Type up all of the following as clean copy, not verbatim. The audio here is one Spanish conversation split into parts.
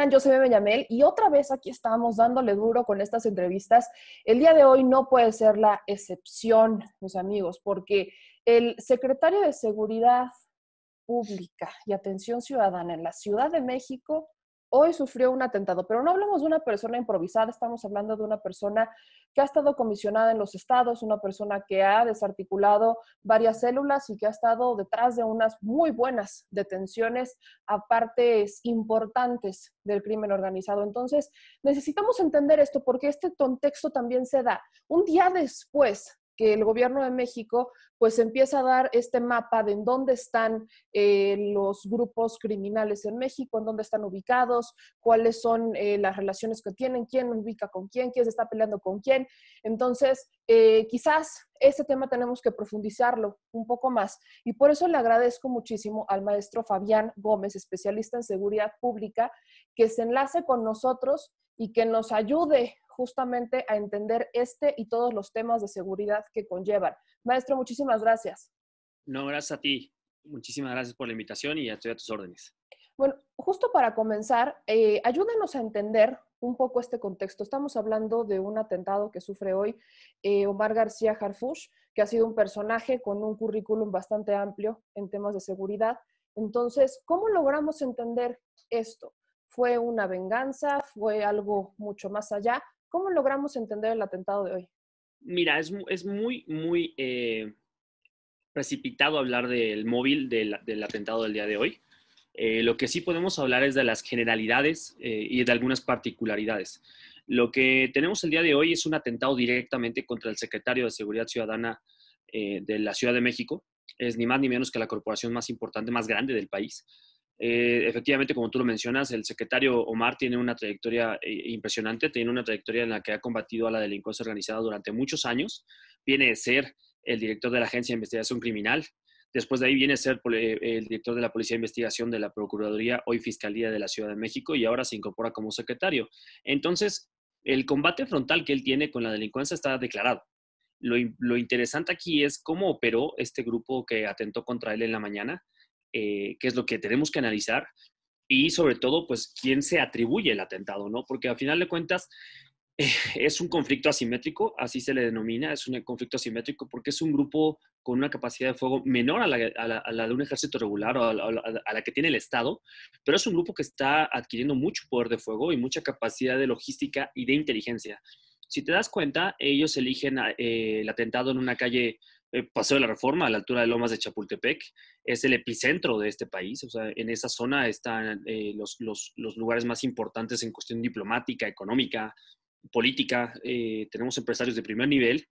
están? Yo soy Bebe Yamel y otra vez aquí estamos dándole duro con estas entrevistas. El día de hoy no puede ser la excepción, mis amigos, porque el secretario de Seguridad Pública y Atención Ciudadana en la Ciudad de México hoy sufrió un atentado, pero no hablamos de una persona improvisada, estamos hablando de una persona que ha estado comisionada en los estados, una persona que ha desarticulado varias células y que ha estado detrás de unas muy buenas detenciones a partes importantes del crimen organizado. Entonces, necesitamos entender esto porque este contexto también se da un día después que el gobierno de México pues empieza a dar este mapa de en dónde están los grupos criminales en México, en dónde están ubicados, cuáles son las relaciones que tienen, quién ubica con quién se está peleando con quién. Entonces, quizás ese tema tenemos que profundizarlo un poco más y por eso le agradezco muchísimo al maestro Fabián Gómez, especialista en seguridad pública, que se enlace con nosotros y que nos ayude justamente a entender este y todos los temas de seguridad que conllevan. Maestro, muchísimas gracias. No, gracias a ti. Muchísimas gracias por la invitación y estoy a tus órdenes. Bueno, justo para comenzar, ayúdenos a entender un poco este contexto. Estamos hablando de un atentado que sufre hoy Omar García Harfuch, que ha sido un personaje con un currículum bastante amplio en temas de seguridad. Entonces, ¿cómo logramos entender esto? ¿Fue una venganza? ¿Fue algo mucho más allá? ¿Cómo logramos entender el atentado de hoy? Mira, es muy precipitado hablar del móvil del atentado del día de hoy. Lo que sí podemos hablar es de las generalidades y de algunas particularidades. Lo que tenemos el día de hoy es un atentado directamente contra el secretario de Seguridad Ciudadana de la Ciudad de México. Es ni más ni menos que la corporación más importante, más grande del país. Efectivamente, como tú lo mencionas, el secretario Omar tiene una trayectoria impresionante, tiene una trayectoria en la que ha combatido a la delincuencia organizada durante muchos años. Viene de ser el director de la Agencia de Investigación Criminal. Después de ahí viene a ser el director de la Policía de Investigación de la Procuraduría, hoy Fiscalía de la Ciudad de México, y ahora se incorpora como secretario. Entonces, el combate frontal que él tiene con la delincuencia está declarado. Lo interesante aquí es cómo operó este grupo que atentó contra él en la mañana, qué es lo que tenemos que analizar y sobre todo, pues, quién se atribuye el atentado, ¿no? Porque al final de cuentas es un conflicto asimétrico, así se le denomina, es un conflicto asimétrico porque es un grupo con una capacidad de fuego menor a la de un ejército regular o a la que tiene el Estado, pero es un grupo que está adquiriendo mucho poder de fuego y mucha capacidad de logística y de inteligencia. Si te das cuenta, ellos eligen el atentado en una calle Paseo de la Reforma, a la altura de Lomas de Chapultepec. Es el epicentro de este país. O sea, en esa zona están los lugares más importantes en cuestión diplomática, económica, política. Tenemos empresarios de primer nivel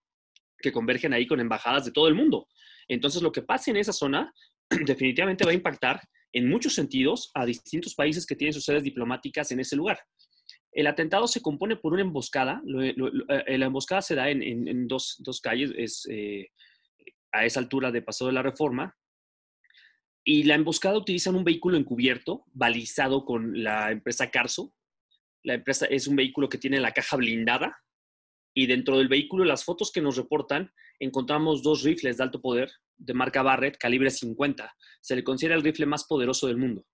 que convergen ahí con embajadas de todo el mundo. Entonces, lo que pase en esa zona definitivamente va a impactar en muchos sentidos a distintos países que tienen sus sedes diplomáticas en ese lugar. El atentado se compone por una emboscada. La emboscada se da en dos calles, a esa altura de Paseo de la Reforma, y la emboscada utilizan un vehículo encubierto, balizado con la empresa Carso. La empresa es un vehículo que tiene la caja blindada, y dentro del vehículo, las fotos que nos reportan, encontramos 2 rifles de alto poder de marca Barrett, calibre 50. Se le considera el rifle más poderoso del mundo.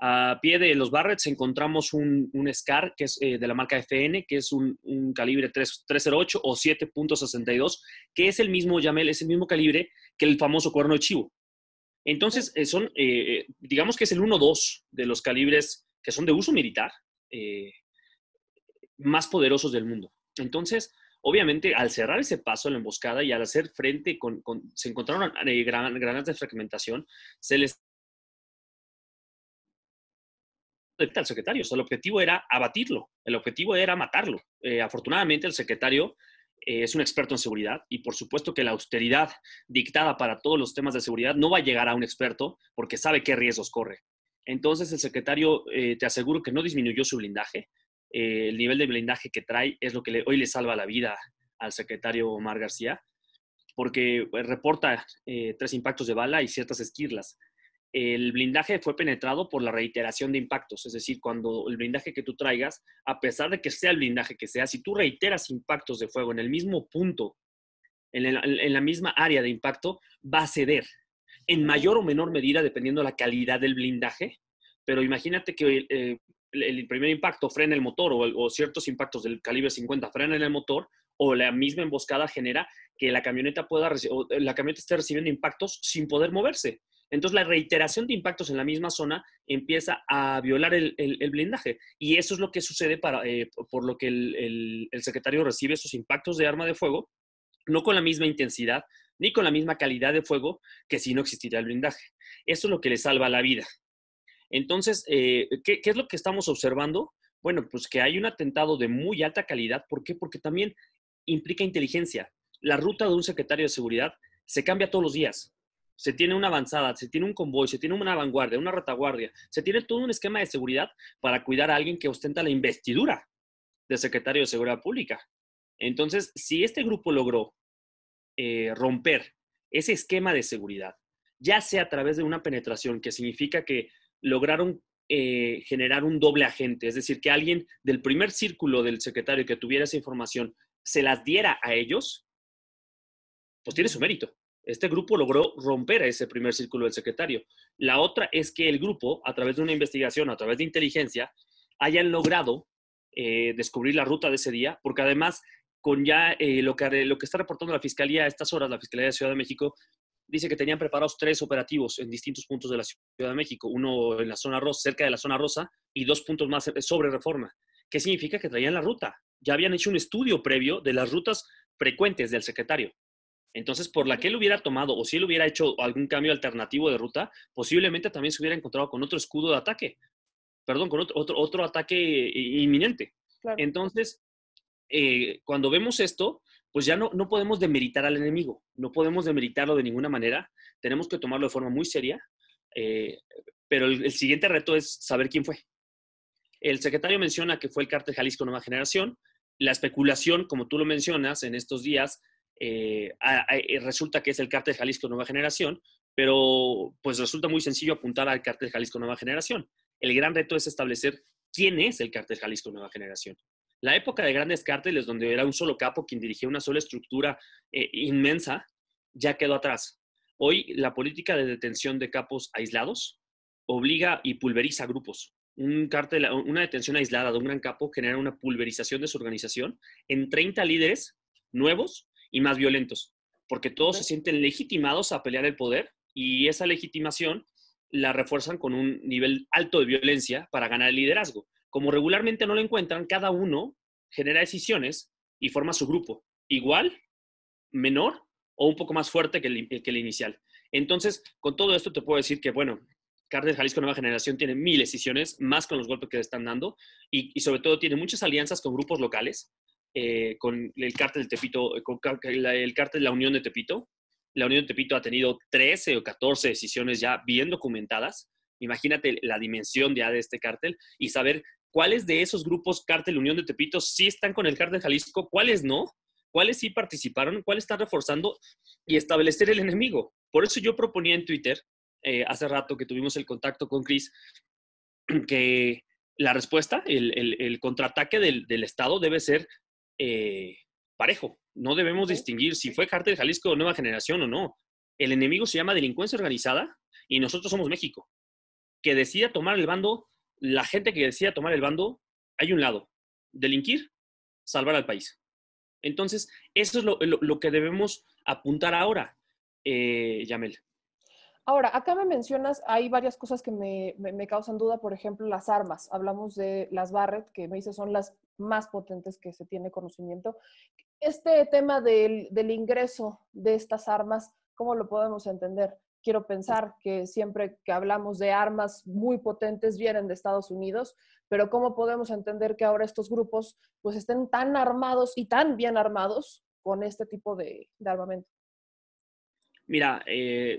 A pie de los Barretts encontramos un SCAR, que es de la marca FN, que es un calibre 308 o 7.62, que es el mismo, Yamel, es el mismo calibre que el famoso cuerno de chivo. Entonces, digamos que es el 1-2 de los calibres que son de uso militar más poderosos del mundo. Entonces, obviamente, al cerrar ese paso en la emboscada y al hacer frente se encontraron granadas de fragmentación, se les al secretario. O sea, el objetivo era abatirlo, el objetivo era matarlo. Afortunadamente, el secretario es un experto en seguridad y por supuesto que la austeridad dictada para todos los temas de seguridad no va a llegar a un experto porque sabe qué riesgos corre. Entonces, el secretario, te aseguro que no disminuyó su blindaje. El nivel de blindaje que trae es lo que hoy le salva la vida al secretario Omar García, porque reporta 3 impactos de bala y ciertas esquirlas. El blindaje fue penetrado por la reiteración de impactos, es decir, cuando el blindaje que tú traigas, a pesar de que sea el blindaje que sea, si tú reiteras impactos de fuego en el mismo punto, en la misma área de impacto, va a ceder, en mayor o menor medida dependiendo de la calidad del blindaje. Pero imagínate que el primer impacto frena el motor o ciertos impactos del calibre 50 frenan el motor, o la misma emboscada genera que la camioneta esté recibiendo impactos sin poder moverse. Entonces, la reiteración de impactos en la misma zona empieza a violar el blindaje. Y eso es lo que sucede por lo que el secretario recibe esos impactos de arma de fuego, no con la misma intensidad ni con la misma calidad de fuego que si no existiría el blindaje. Eso es lo que le salva la vida. Entonces, ¿qué es lo que estamos observando? Bueno, pues que hay un atentado de muy alta calidad. ¿Por qué? Porque también implica inteligencia. La ruta de un secretario de seguridad se cambia todos los días. Se tiene una avanzada, se tiene un convoy, se tiene una vanguardia, una retaguardia, se tiene todo un esquema de seguridad para cuidar a alguien que ostenta la investidura de secretario de Seguridad Pública. Entonces, si este grupo logró romper ese esquema de seguridad, ya sea a través de una penetración, que significa que lograron generar un doble agente, es decir, que alguien del primer círculo del secretario que tuviera esa información se las diera a ellos, pues tiene su mérito. Este grupo logró romper ese primer círculo del secretario. La otra es que el grupo, a través de una investigación, a través de inteligencia, hayan logrado descubrir la ruta de ese día, porque además, con ya lo que está reportando la Fiscalía a estas horas, la Fiscalía de Ciudad de México, dice que tenían preparados 3 operativos en distintos puntos de la Ciudad de México, uno en la zona rosa, cerca de la zona rosa, y 2 puntos más sobre Reforma. ¿Qué significa? Que traían la ruta. Ya habían hecho un estudio previo de las rutas frecuentes del secretario. Entonces, por la que él hubiera tomado, o si él hubiera hecho algún cambio alternativo de ruta, posiblemente también se hubiera encontrado con otro escudo de ataque, perdón, con otro ataque inminente. Claro. Entonces, cuando vemos esto, pues ya no podemos demeritar al enemigo, no podemos demeritarlo de ninguna manera, tenemos que tomarlo de forma muy seria, pero el siguiente reto es saber quién fue. El secretario menciona que fue el Cártel Jalisco Nueva Generación. La especulación, como tú lo mencionas, en estos días, resulta que es el Cártel Jalisco Nueva Generación, pero pues resulta muy sencillo apuntar al Cártel Jalisco Nueva Generación. El gran reto es establecer quién es el Cártel Jalisco Nueva Generación. La época de grandes cárteles, donde era un solo capo quien dirigía una sola estructura inmensa, ya quedó atrás. Hoy, la política de detención de capos aislados obliga y pulveriza grupos. Una detención aislada de un gran capo genera una pulverización de su organización en 30 líderes nuevos y más violentos, porque todos se sienten legitimados a pelear el poder y esa legitimación la refuerzan con un nivel alto de violencia para ganar el liderazgo. Como regularmente no lo encuentran, cada uno genera decisiones y forma su grupo, igual, menor o un poco más fuerte que el inicial. Entonces, con todo esto te puedo decir que, bueno, Cártel Jalisco Nueva Generación tiene 1000 decisiones, más con los golpes que le están dando, y sobre todo tiene muchas alianzas con grupos locales, con el Cártel de Tepito, con el Cártel La Unión de Tepito. La Unión de Tepito ha tenido 13 o 14 decisiones ya bien documentadas. Imagínate la dimensión ya de este cártel y saber cuáles de esos grupos Cártel Unión de Tepito sí están con el Cártel Jalisco, cuáles no, cuáles sí participaron, cuáles están reforzando y establecer el enemigo. Por eso yo proponía en Twitter, hace rato que tuvimos el contacto con Chris, que la respuesta, el contraataque del Estado debe ser parejo. No debemos distinguir si fue Cártel Jalisco o Nueva Generación o no. El enemigo se llama delincuencia organizada y nosotros somos México. Que decida tomar el bando, la gente que decida tomar el bando, hay un lado. Delinquir, salvar al país. Entonces, eso es lo que debemos apuntar ahora, Yamel. Ahora, acá me mencionas, hay varias cosas que me causan duda, por ejemplo, las armas. Hablamos de las Barrett, que me dice son las más potentes que se tiene conocimiento. Este tema del ingreso de estas armas, ¿cómo lo podemos entender? Quiero pensar que siempre que hablamos de armas muy potentes vienen de Estados Unidos, pero ¿cómo podemos entender que ahora estos grupos pues estén tan armados y tan bien armados con este tipo de armamento? Mira,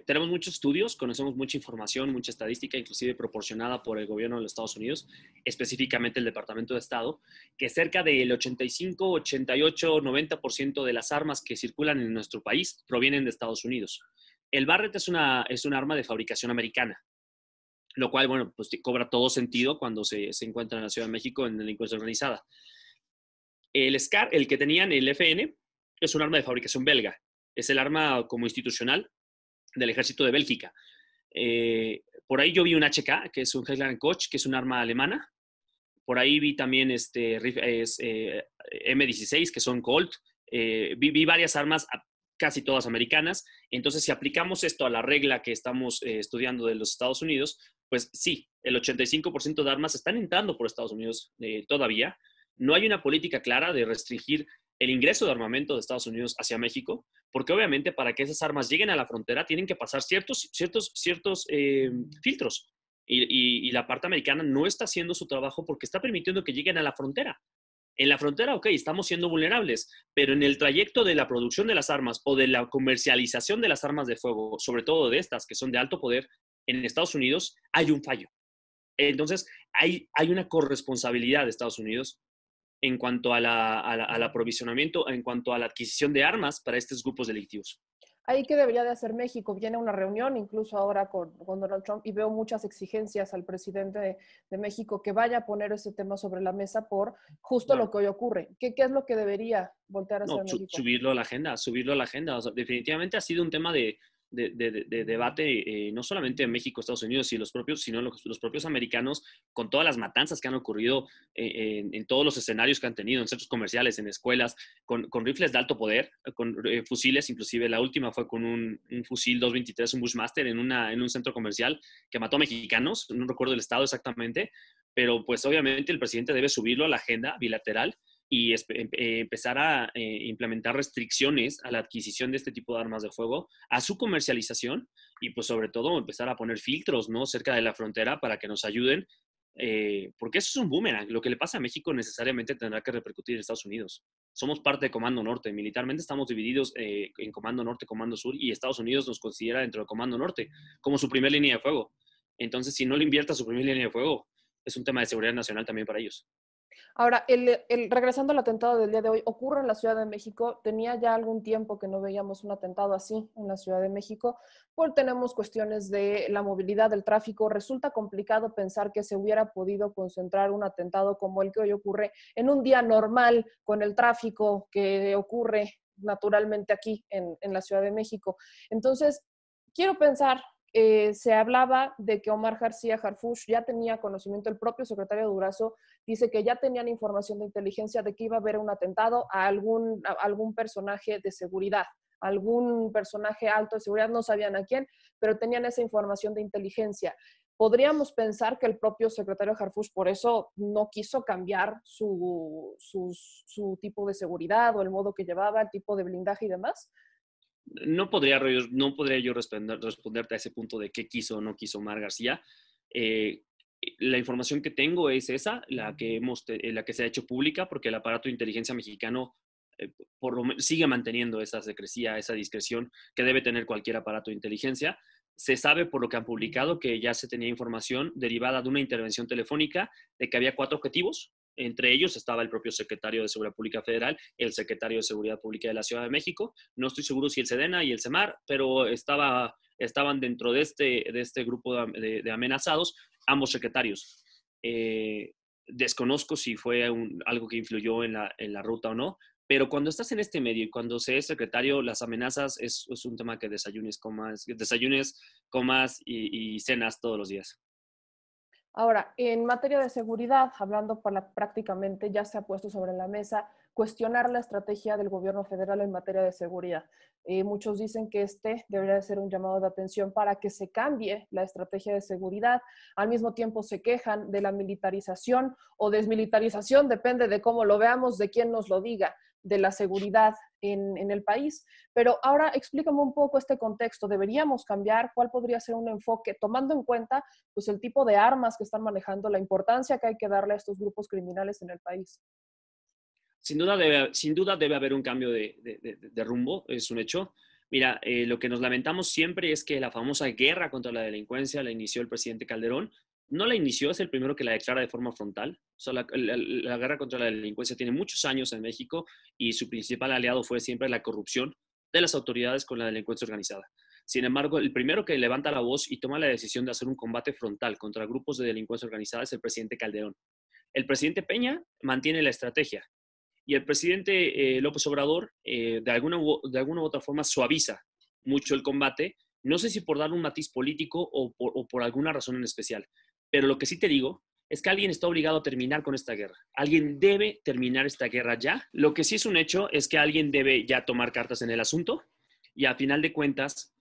tenemos muchos estudios, conocemos mucha información, mucha estadística, inclusive proporcionada por el gobierno de los Estados Unidos, específicamente el Departamento de Estado, que cerca del 85, 88, 90% de las armas que circulan en nuestro país provienen de Estados Unidos. El Barrett es un arma de fabricación americana, lo cual, bueno, pues cobra todo sentido cuando se encuentra en la Ciudad de México en delincuencia organizada. El SCAR, el que tenían, el FN, es un arma de fabricación belga. Es el arma como institucional del ejército de Bélgica. Por ahí yo vi un HK, que es un Highland Koch, que es un arma alemana, Por ahí vi también M16, que son Colt. Vi varias armas, casi todas americanas. Entonces, si aplicamos esto a la regla que estamos estudiando de los Estados Unidos, pues sí, el 85% de armas están entrando por Estados Unidos todavía. No hay una política clara de restringir el ingreso de armamento de Estados Unidos hacia México, porque obviamente para que esas armas lleguen a la frontera tienen que pasar ciertos filtros. Y la parte americana no está haciendo su trabajo porque está permitiendo que lleguen a la frontera. En la frontera, ok, estamos siendo vulnerables, pero en el trayecto de la producción de las armas o de la comercialización de las armas de fuego, sobre todo de estas que son de alto poder, en Estados Unidos hay un fallo. Entonces, hay una corresponsabilidad de Estados Unidos en cuanto al aprovisionamiento, en cuanto a la adquisición de armas para estos grupos delictivos. Ahí que debería de hacer México. Viene una reunión, incluso ahora con Donald Trump, y veo muchas exigencias al presidente de México que vaya a poner ese tema sobre la mesa por justo Claro. lo que hoy ocurre. ¿Qué es lo que debería voltear a hacer No, México? subirlo a la agenda, subirlo a la agenda. O sea, definitivamente ha sido un tema de debate, no solamente en México, Estados Unidos, sino los propios americanos, con todas las matanzas que han ocurrido en todos los escenarios que han tenido, en centros comerciales, en escuelas, con rifles de alto poder, con fusiles, inclusive la última fue con un fusil 223, un Bushmaster, en un centro comercial que mató a mexicanos, no recuerdo el estado exactamente, pero pues obviamente el presidente debe subirlo a la agenda bilateral y empezar a implementar restricciones a la adquisición de este tipo de armas de fuego, a su comercialización y pues sobre todo empezar a poner filtros, ¿no?, cerca de la frontera para que nos ayuden, porque eso es un boomerang. Lo que le pasa a México necesariamente tendrá que repercutir en Estados Unidos. Somos parte de Comando Norte. Militarmente estamos divididos en Comando Norte, Comando Sur, y Estados Unidos nos considera dentro de Comando Norte como su primera línea de fuego. Entonces, si no le invierta su primera línea de fuego, es un tema de seguridad nacional también para ellos. Ahora, regresando al atentado del día de hoy, ocurre en la Ciudad de México. Tenía ya algún tiempo que no veíamos un atentado así en la Ciudad de México, porque tenemos cuestiones de la movilidad, del tráfico. Resulta complicado pensar que se hubiera podido concentrar un atentado como el que hoy ocurre en un día normal, con el tráfico que ocurre naturalmente aquí en la Ciudad de México. Entonces, quiero pensar, se hablaba de que Omar García Harfuch ya tenía conocimiento, el propio secretario Durazo dice que ya tenían información de inteligencia de que iba a haber un atentado a algún personaje de seguridad, algún personaje alto de seguridad, no sabían a quién, pero tenían esa información de inteligencia. Podríamos pensar que el propio secretario Harfuch por eso no quiso cambiar su tipo de seguridad o el modo que llevaba, el tipo de blindaje y demás. No podría yo responderte a ese punto de qué quiso o no quiso Omar García. Eh, la información que tengo es esa, la que se ha hecho pública, porque el aparato de inteligencia mexicano sigue manteniendo esa secrecía, esa discreción que debe tener cualquier aparato de inteligencia. Se sabe por lo que han publicado que ya se tenía información derivada de una intervención telefónica de que había 4 objetivos. Entre ellos estaba el propio secretario de Seguridad Pública Federal, el secretario de Seguridad Pública de la Ciudad de México. No estoy seguro si el SEDENA y el CEMAR, pero estaban dentro de este grupo de amenazados, ambos secretarios. Desconozco si fue algo que influyó en la ruta o no, pero cuando estás en este medio y cuando se es secretario, las amenazas es un tema que desayunes, comas y cenas todos los días. Ahora, en materia de seguridad, hablando prácticamente, ya se ha puesto sobre la mesa cuestionar la estrategia del gobierno federal en materia de seguridad. Muchos dicen que este debería ser un llamado de atención para que se cambie la estrategia de seguridad. Al mismo tiempo se quejan de la militarización o desmilitarización, depende de cómo lo veamos, de quién nos lo diga, de la seguridad en el país. Pero ahora explícame un poco este contexto. ¿Deberíamos cambiar? ¿Cuál podría ser un enfoque tomando en cuenta pues, el tipo de armas que están manejando, la importancia que hay que darle a estos grupos criminales en el país? Sin duda debe haber un cambio de rumbo, es un hecho. Mira, lo que nos lamentamos siempre es que la famosa guerra contra la delincuencia la inició el presidente Calderón. No la inició, es el primero que la declara de forma frontal. O sea, la guerra contra la delincuencia tiene muchos años en México y su principal aliado fue siempre la corrupción de las autoridades con la delincuencia organizada. Sin embargo, el primero que levanta la voz y toma la decisión de hacer un combate frontal contra grupos de delincuencia organizada es el presidente Calderón. El presidente Peña mantiene la estrategia y el presidente López Obrador, de alguna u otra forma, suaviza mucho el combate. No sé si por dar un matiz político o por alguna razón en especial. Pero lo que sí te digo es que alguien está obligado a terminar con esta guerra. Alguien debe terminar esta guerra ya. Lo que sí es un hecho es que alguien debe ya tomar cartas en el asunto y a final de cuentas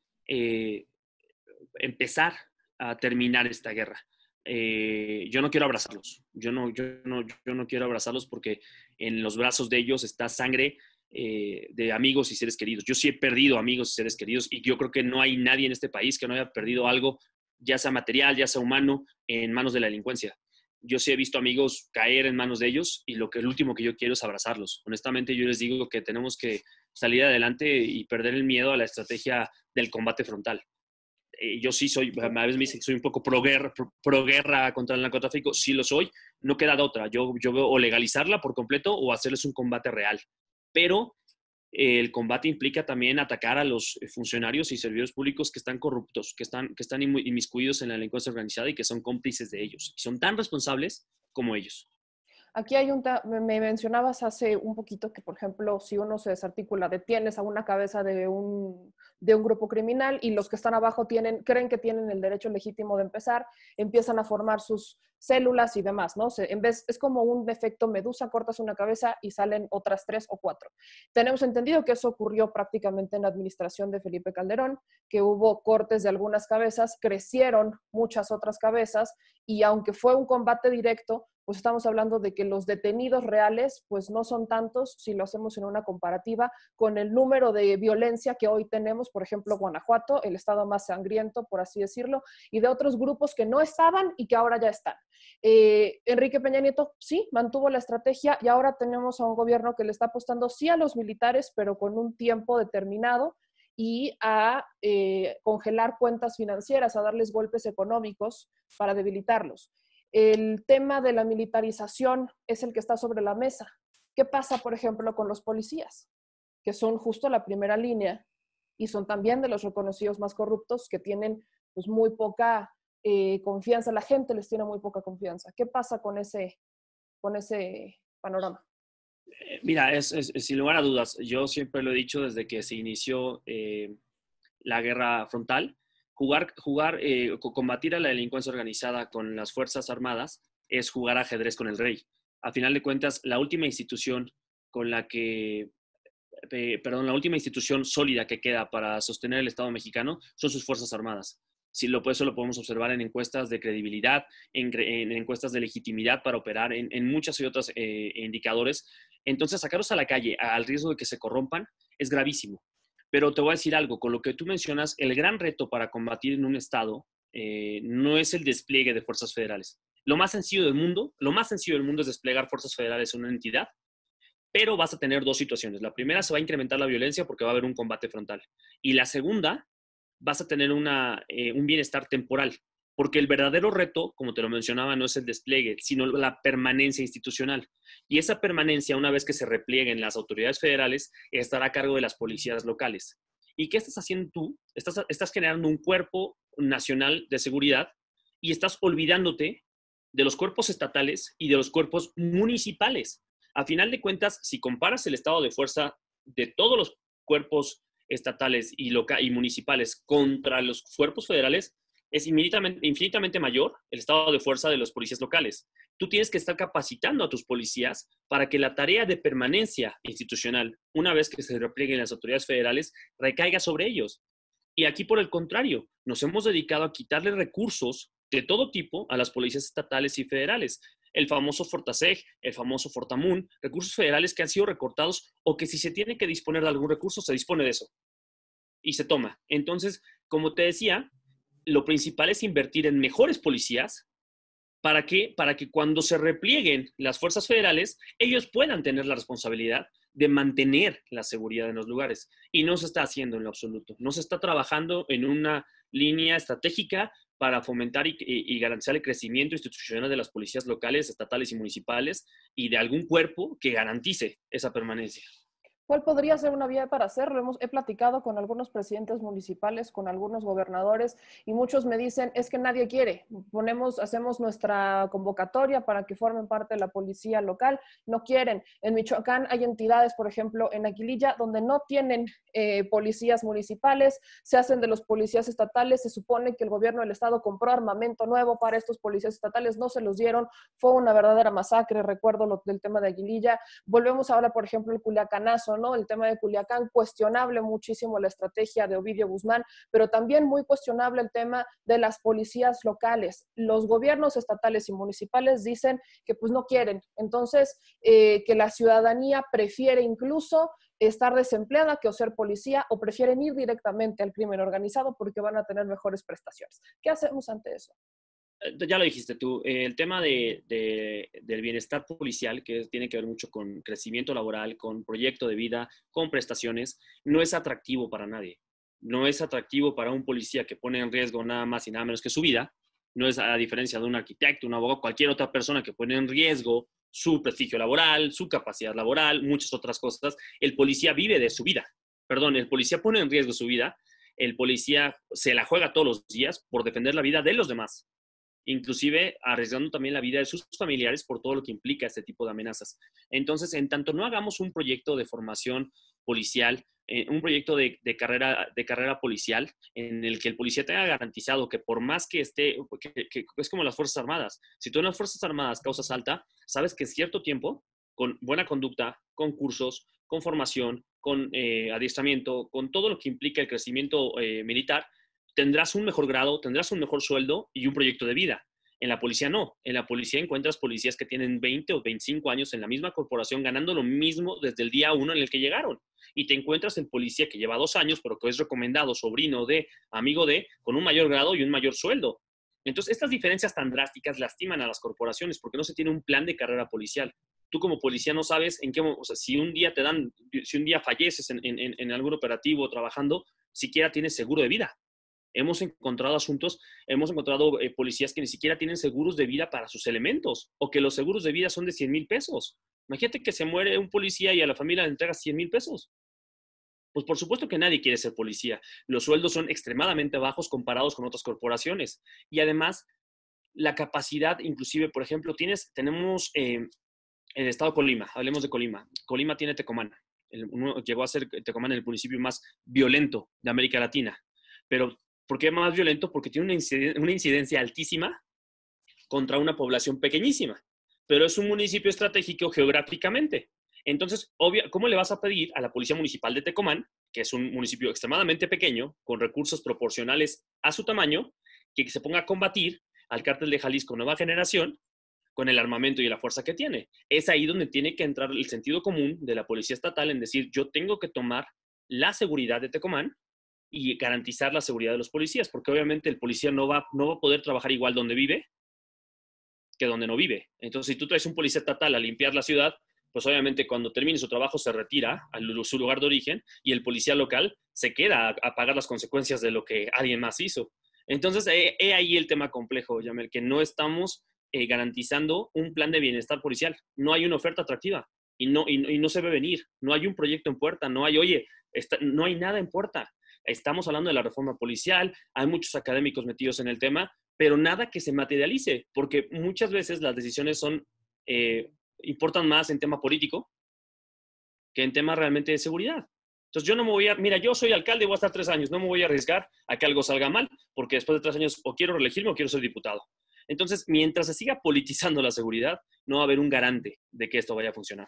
empezar a terminar esta guerra. Yo no quiero abrazarlos. Yo no quiero abrazarlos porque en los brazos de ellos está sangre de amigos y seres queridos. Yo sí he perdido amigos y seres queridos y yo creo que no hay nadie en este país que no haya perdido algo, ya sea material, ya sea humano, en manos de la delincuencia. Yo sí he visto amigos caer en manos de ellos y el último que yo quiero es abrazarlos. Honestamente, yo les digo que tenemos que salir adelante y perder el miedo a la estrategia del combate frontal. Yo sí soy, a veces me dicen que soy un poco pro guerra contra el narcotráfico, sí lo soy, no queda de otra. Yo veo o legalizarla por completo o hacerles un combate real. Pero el combate implica también atacar a los funcionarios y servidores públicos que están corruptos, que están inmiscuidos en la delincuencia organizada y que son cómplices de ellos. Son tan responsables como ellos. Aquí me mencionabas hace un poquito que, por ejemplo, si uno se desarticula, detienes a una cabeza de un grupo criminal y los que están abajo creen que tienen el derecho legítimo de empezar, empiezan a formar sus células y demás, ¿no? Es como un efecto medusa, cortas una cabeza y salen otras 3 o 4. Tenemos entendido que eso ocurrió prácticamente en la administración de Felipe Calderón, que hubo cortes de algunas cabezas, crecieron muchas otras cabezas y aunque fue un combate directo, pues estamos hablando de que los detenidos reales pues no son tantos si lo hacemos en una comparativa con el número de violencia que hoy tenemos, por ejemplo, Guanajuato, el estado más sangriento, por así decirlo, y de otros grupos que no estaban y que ahora ya están. Enrique Peña Nieto sí mantuvo la estrategia y ahora tenemos a un gobierno que le está apostando sí a los militares, pero con un tiempo determinado y a congelar cuentas financieras, a darles golpes económicos para debilitarlos. El tema de la militarización es el que está sobre la mesa. ¿Qué pasa, por ejemplo, con los policías? Que son justo la primera línea y son también de los reconocidos más corruptos que tienen pues, muy poca confianza. La gente les tiene muy poca confianza. ¿Qué pasa con ese panorama? Mira, sin lugar a dudas, yo siempre lo he dicho desde que se inició la guerra frontal, combatir a la delincuencia organizada con las Fuerzas Armadas es jugar ajedrez con el rey. A final de cuentas, la última institución la última institución sólida que queda para sostener el Estado mexicano son sus Fuerzas Armadas. Eso lo podemos observar en encuestas de credibilidad, en encuestas de legitimidad para operar, en muchos y otros indicadores. Entonces, sacarlos a la calle al riesgo de que se corrompan es gravísimo. Pero te voy a decir algo, con lo que tú mencionas, el gran reto para combatir en un Estado no es el despliegue de fuerzas federales. Lo más sencillo del mundo es desplegar fuerzas federales en una entidad, pero vas a tener dos situaciones. La primera, se va a incrementar la violencia porque va a haber un combate frontal. Y la segunda, vas a tener un bienestar temporal, porque el verdadero reto, como te lo mencionaba, no es el despliegue, sino la permanencia institucional. Y esa permanencia, una vez que se replieguen las autoridades federales, estará a cargo de las policías locales. ¿Y qué estás haciendo tú? Estás generando un cuerpo nacional de seguridad y estás olvidándote de los cuerpos estatales y de los cuerpos municipales. A final de cuentas, si comparas el estado de fuerza de todos los cuerpos estatales y municipales contra los cuerpos federales, es infinitamente mayor el estado de fuerza de los policías locales. Tú tienes que estar capacitando a tus policías para que la tarea de permanencia institucional, una vez que se replieguen las autoridades federales, recaiga sobre ellos. Y aquí, por el contrario, nos hemos dedicado a quitarle recursos de todo tipo a las policías estatales y federales. El famoso Fortaseg, el famoso Fortamun, recursos federales que han sido recortados o que si se tiene que disponer de algún recurso, se dispone de eso y se toma. Entonces, como te decía, lo principal es invertir en mejores policías. ¿Para qué? Para que cuando se replieguen las fuerzas federales, ellos puedan tener la responsabilidad de mantener la seguridad en los lugares. Y no se está haciendo en lo absoluto. No se está trabajando en una línea estratégica para fomentar y garantizar el crecimiento institucional de las policías locales, estatales y municipales y de algún cuerpo que garantice esa permanencia. ¿Cuál podría ser una vía para hacerlo? He platicado con algunos presidentes municipales, con algunos gobernadores, y muchos me dicen, es que nadie quiere. Hacemos nuestra convocatoria para que formen parte de la policía local, no quieren. En Michoacán hay entidades, por ejemplo, en Aguililla, donde no tienen policías municipales, se hacen de los policías estatales, se supone que el gobierno del estado compró armamento nuevo para estos policías estatales, no se los dieron, fue una verdadera masacre, recuerdo del tema de Aguililla. Volvemos ahora, por ejemplo, el Culiacanazo, ¿no? El tema de Culiacán, cuestionable muchísimo la estrategia de Ovidio Guzmán, pero también muy cuestionable el tema de las policías locales. Los gobiernos estatales y municipales dicen que pues no quieren, entonces que la ciudadanía prefiere incluso estar desempleada que o ser policía, o prefieren ir directamente al crimen organizado porque van a tener mejores prestaciones. ¿Qué hacemos ante eso? Ya lo dijiste tú, el tema del bienestar policial, que tiene que ver mucho con crecimiento laboral, con proyecto de vida, con prestaciones, no es atractivo para nadie. No es atractivo para un policía que pone en riesgo nada más y nada menos que su vida. No es a diferencia de un arquitecto, un abogado, cualquier otra persona que pone en riesgo su prestigio laboral, su capacidad laboral, muchas otras cosas. El policía vive de su vida. Perdón, el policía pone en riesgo su vida. El policía se la juega todos los días por defender la vida de los demás, inclusive arriesgando también la vida de sus familiares por todo lo que implica este tipo de amenazas. Entonces, en tanto no hagamos un proyecto de formación policial, un proyecto de carrera policial, en el que el policía tenga garantizado que por más que esté, que es como las Fuerzas Armadas, si tú en las Fuerzas Armadas causas alta, sabes que en cierto tiempo, con buena conducta, con cursos, con formación, con adiestramiento, con todo lo que implica el crecimiento militar, tendrás un mejor grado, tendrás un mejor sueldo y un proyecto de vida. En la policía no. En la policía encuentras policías que tienen 20 o 25 años en la misma corporación ganando lo mismo desde el día uno en el que llegaron. Y te encuentras el policía que lleva 2 años, pero que es recomendado, sobrino de, amigo de, con un mayor grado y un mayor sueldo. Entonces, estas diferencias tan drásticas lastiman a las corporaciones porque no se tiene un plan de carrera policial. Tú como policía no sabes en qué, o sea, si un día si un día falleces en algún operativo trabajando, siquiera tienes seguro de vida. Hemos encontrado policías que ni siquiera tienen seguros de vida para sus elementos, o que los seguros de vida son de 100,000 pesos. Imagínate que se muere un policía y a la familia le entregas 100,000 pesos. Pues por supuesto que nadie quiere ser policía. Los sueldos son extremadamente bajos comparados con otras corporaciones. Y además, la capacidad, inclusive, por ejemplo, tenemos el estado de Colima, hablemos de Colima. Colima tiene Tecomán. Llegó a ser Tecomán el municipio más violento de América Latina. Pero ¿por qué más violento? Porque tiene una incidencia altísima contra una población pequeñísima, pero es un municipio estratégico geográficamente. Entonces, ¿cómo le vas a pedir a la Policía Municipal de Tecomán, que es un municipio extremadamente pequeño, con recursos proporcionales a su tamaño, que se ponga a combatir al cártel de Jalisco Nueva Generación con el armamento y la fuerza que tiene? Es ahí donde tiene que entrar el sentido común de la Policía Estatal en decir, yo tengo que tomar la seguridad de Tecomán y garantizar la seguridad de los policías, porque obviamente el policía no va a poder trabajar igual donde vive que donde no vive. Entonces, si tú traes un policía estatal a limpiar la ciudad, pues obviamente cuando termine su trabajo se retira a su lugar de origen y el policía local se queda a pagar las consecuencias de lo que alguien más hizo. Entonces, he ahí el tema complejo, Yamel, que no estamos garantizando un plan de bienestar policial. No hay una oferta atractiva y no se ve venir. No hay un proyecto en puerta, no hay, no hay nada en puerta. Estamos hablando de la reforma policial, hay muchos académicos metidos en el tema, pero nada que se materialice, porque muchas veces las decisiones importan más en tema político que en tema realmente de seguridad. Entonces yo no me mira, yo soy alcalde y voy a estar 3 años, no me voy a arriesgar a que algo salga mal, porque después de 3 años o quiero reelegirme o quiero ser diputado. Entonces, mientras se siga politizando la seguridad, no va a haber un garante de que esto vaya a funcionar.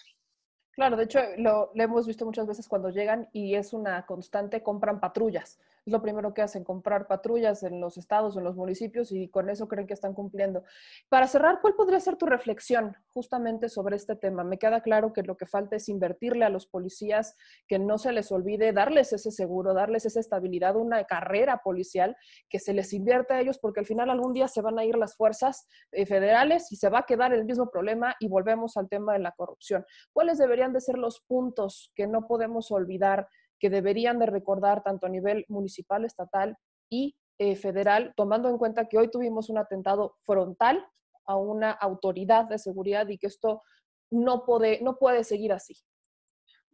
Claro, de hecho lo hemos visto muchas veces cuando llegan y es una constante, compran patrullas. Es lo primero que hacen, comprar patrullas en los estados o en los municipios y con eso creen que están cumpliendo. Para cerrar, ¿cuál podría ser tu reflexión justamente sobre este tema? Me queda claro que lo que falta es invertirle a los policías, que no se les olvide darles ese seguro, darles esa estabilidad, una carrera policial, que se les invierta a ellos porque al final algún día se van a ir las fuerzas federales y se va a quedar el mismo problema y volvemos al tema de la corrupción. ¿Cuáles deberían de ser los puntos que no podemos olvidar, que deberían de recordar tanto a nivel municipal, estatal y federal, tomando en cuenta que hoy tuvimos un atentado frontal a una autoridad de seguridad y que esto no puede seguir así?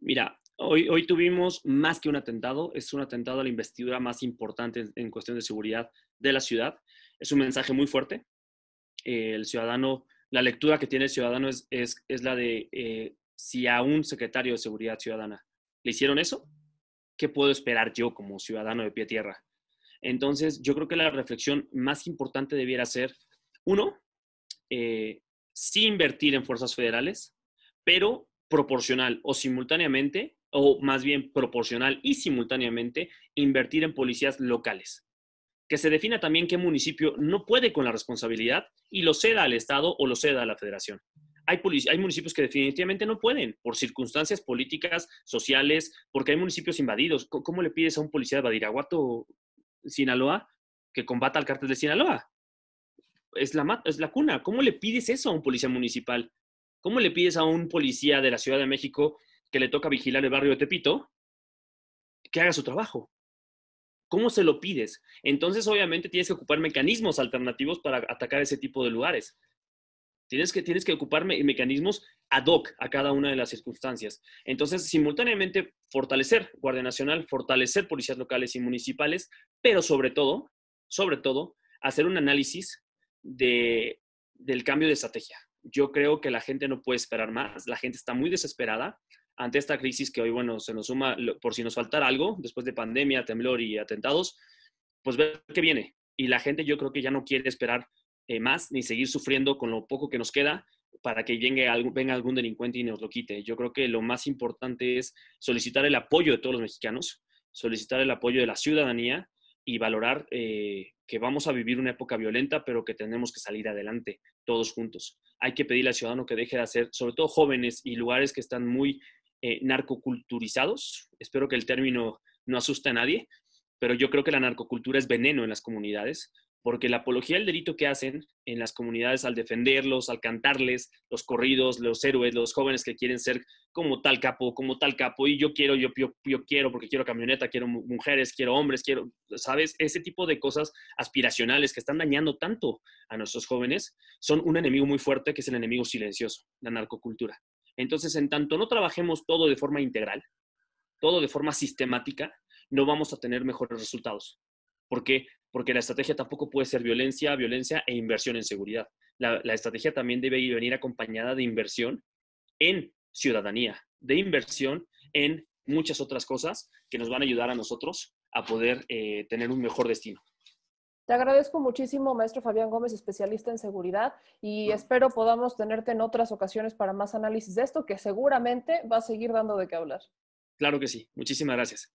Mira, Hoy tuvimos más que un atentado, es un atentado a la investidura más importante en cuestión de seguridad de la ciudad. Es un mensaje muy fuerte. El ciudadano, la lectura que tiene el ciudadano es la de si a un secretario de seguridad ciudadana le hicieron eso, ¿qué puedo esperar yo como ciudadano de pie a tierra? Entonces, yo creo que la reflexión más importante debiera ser, uno, sí invertir en fuerzas federales, pero proporcional o simultáneamente, o más bien proporcional y simultáneamente, invertir en policías locales. Que se defina también qué municipio no puede con la responsabilidad y lo ceda al Estado o lo ceda a la Federación. Hay municipios que definitivamente no pueden, por circunstancias políticas, sociales, porque hay municipios invadidos. ¿Cómo le pides a un policía de Badiraguato, Sinaloa, que combata al cártel de Sinaloa? Es la cuna. ¿Cómo le pides eso a un policía municipal? ¿Cómo le pides a un policía de la Ciudad de México que le toca vigilar el barrio de Tepito que haga su trabajo? ¿Cómo se lo pides? Entonces, obviamente, tienes que ocupar mecanismos alternativos para atacar ese tipo de lugares. Tienes que ocupar mecanismos ad hoc a cada una de las circunstancias. Entonces, simultáneamente, fortalecer Guardia Nacional, fortalecer policías locales y municipales, pero sobre todo, hacer un análisis del cambio de estrategia. Yo creo que la gente no puede esperar más. La gente está muy desesperada ante esta crisis que hoy, bueno, se nos suma, por si nos faltara algo, después de pandemia, temblor y atentados, pues ver qué viene. Y la gente yo creo que ya no quiere esperar más ni seguir sufriendo con lo poco que nos queda para que venga algún delincuente y nos lo quite. Yo creo que lo más importante es solicitar el apoyo de todos los mexicanos, solicitar el apoyo de la ciudadanía y valorar que vamos a vivir una época violenta, pero que tenemos que salir adelante todos juntos. Hay que pedirle al ciudadano que deje de hacer, sobre todo jóvenes y lugares que están muy narcoculturizados. Espero que el término no asuste a nadie, pero yo creo que la narcocultura es veneno en las comunidades, porque la apología del delito que hacen en las comunidades al defenderlos, al cantarles los corridos, los héroes, los jóvenes que quieren ser como tal capo, y yo quiero porque quiero camioneta, quiero mujeres, quiero hombres, quiero, ¿sabes? Ese tipo de cosas aspiracionales que están dañando tanto a nuestros jóvenes son un enemigo muy fuerte que es el enemigo silencioso, la narcocultura. Entonces, en tanto no trabajemos todo de forma integral, todo de forma sistemática, no vamos a tener mejores resultados. ¿Por qué? Porque la estrategia tampoco puede ser violencia e inversión en seguridad. La estrategia también debe venir acompañada de inversión en ciudadanía, de inversión en muchas otras cosas que nos van a ayudar a nosotros a poder tener un mejor destino. Te agradezco muchísimo, maestro Fabián Gómez, especialista en seguridad, y espero podamos tenerte en otras ocasiones para más análisis de esto, que seguramente va a seguir dando de qué hablar. Claro que sí. Muchísimas gracias.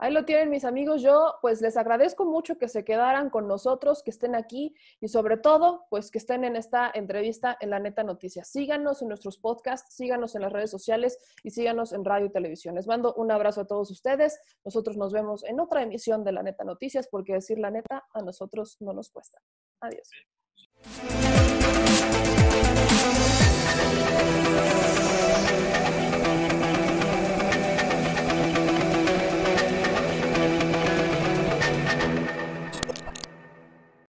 Ahí lo tienen, mis amigos. Yo pues les agradezco mucho que se quedaran con nosotros, que estén aquí y sobre todo pues que estén en esta entrevista en La Neta Noticias. Síganos en nuestros podcasts, síganos en las redes sociales y síganos en radio y televisión. Les mando un abrazo a todos ustedes. Nosotros nos vemos en otra emisión de La Neta Noticias porque decir la neta a nosotros no nos cuesta. Adiós.